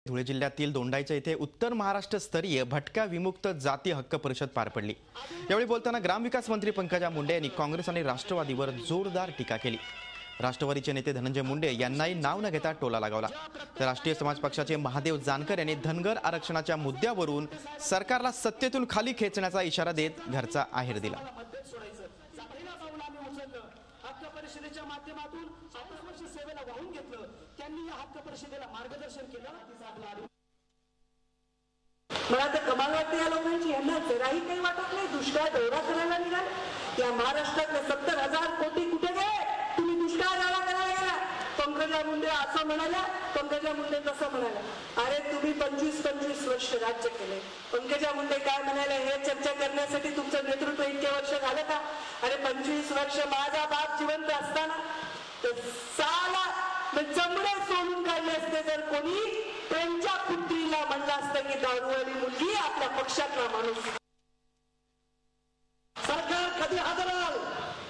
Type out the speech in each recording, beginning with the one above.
धुळे जिल्ह्यातील दोंडाईच्या येथे उत्तर महाराष्ट्र स्तरीय भटक्या विमुक्त जाती हक्क परिषद पार पडली। यावेळी बोलताना ग्रामविकास मंत्री पंकजा मुंडे यांनी काँग्रेस आणि राष्ट्रवादीवर जोरदार टीका केली। राष्ट्रवादीचे नेते धनंजय मुंडे यांनाही नाव न घेता टोला लगावला। तर राष्ट्रीय समाज पक्षाचे महादेव जानकर यांनी धनगर आरक्षणाच्या मुद्द्यावरून सरकारला सत्तेतून खाली खेचण्याचा इशारा देत घरचा आहेर दिला। हक्क परिषदेच्या माध्यमातून 27 वर्ष सेवेला वाहून घेतलं, त्यांनी या हक्क परिषदेला मार्गदर्शन केलं। मला तर कमाल वाटते या लोकांची, यांना जराही काही वाटत नाही। दुष्काळ दौरा करायला निघाले, या महाराष्ट्रातले 70,000 कोटी कुठे गए? तुम्ही दुष्काळ दौरा करायला गेला। पंकजा मुंडे असं म्हणाल्या, पंकजा मुंडे तसं म्हणाल्या। अरे तुम्ही 25 वर्ष राज्य केले। पंकजा मुंडे काय म्हणाले हे चर्चा करण्यासाठी तुमचं नेतृत्व इतके वर्ष झालं का? अरे 25 वर्ष माझा बाप जिवंत असताना तर साला चमडे सोडून काढले असते जर कोणी त्यांच्या पुत्रीला म्हणलं असतं की दारूवाली मुलगी आपल्या पक्षातला माणूस। सरकार कधी हादराल?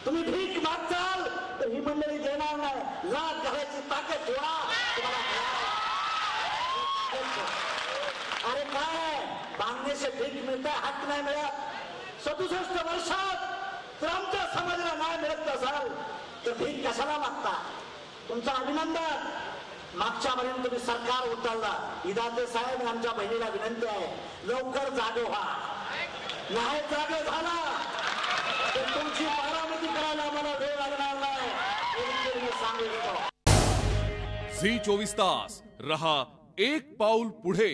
तुम्ही भीक मागचाल तर ही मंडळी देणार नाही। लाच घालायची ताकद ठेवा तुम्हाला। अरे काय बांगदेशे भीक मिळते, हक नाही मिळत। 67 वर्षात जर आमच्या समाजाला न्याय मिळत नसाल तर भीक कशाला मागता? तुमचं अभिनंदन, मागच्या महिन्यात तुम्ही सरकार उचलला। इदाते साहेब आमच्या बहिणीला विनंती आहे, लवकर जागे व्हा। नाही जागे झाला तर तुमची बारामती करायला आम्हाला वेळ लागणार नाही, मी सांगू। झी 24 तास रहा एक पाऊल पुढे।